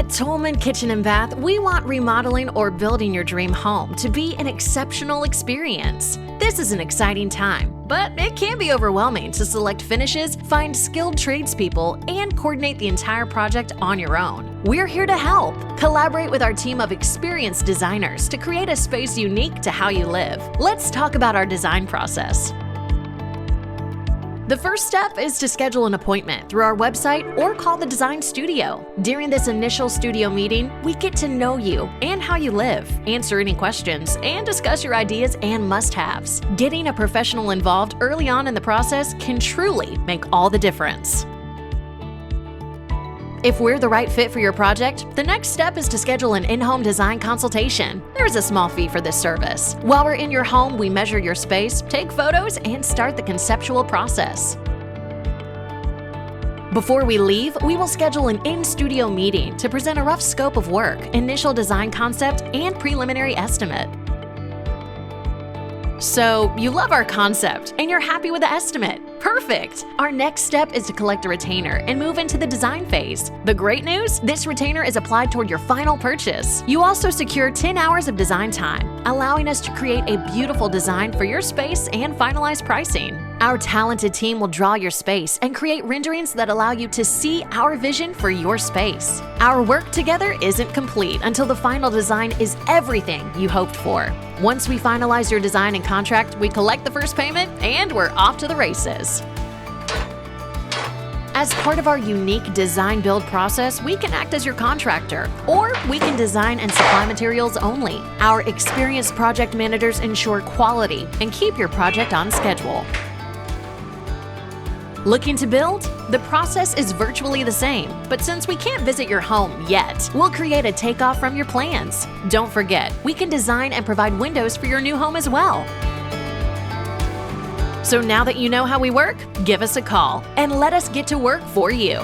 At Toulmin Kitchen Bath, we want remodeling or building your dream home to be an exceptional experience. This is an exciting time, but it can be overwhelming to select finishes, find skilled tradespeople, and coordinate the entire project on your own. We're here to help. Collaborate with our team of experienced designers to create a space unique to how you live. Let's talk about our design process. The first step is to schedule an appointment through our website or call the design studio. During this initial studio meeting, we get to know you and how you live, answer any questions, and discuss your ideas and must-haves. Getting a professional involved early on in the process can truly make all the difference. If we're the right fit for your project, the next step is to schedule an in-home design consultation. There's a small fee for this service. While we're in your home, we measure your space, take photos, and start the conceptual process. Before we leave, we will schedule an in-studio meeting to present a rough scope of work, initial design concept, and preliminary estimate. So, you love our concept and you're happy with the estimate. Perfect! Our next step is to collect a retainer and move into the design phase. The great news? This retainer is applied toward your final purchase. You also secure 10 hours of design time, allowing us to create a beautiful design for your space and finalize pricing. Our talented team will draw your space and create renderings that allow you to see our vision for your space. Our work together isn't complete until the final design is everything you hoped for. Once we finalize your design and contract, we collect the first payment and we're off to the races. As part of our unique design-build process, we can act as your contractor, or we can design and supply materials only. Our experienced project managers ensure quality and keep your project on schedule. Looking to build? The process is virtually the same, but since we can't visit your home yet, we'll create a takeoff from your plans. Don't forget, we can design and provide windows for your new home as well. So now that you know how we work, give us a call and let us get to work for you.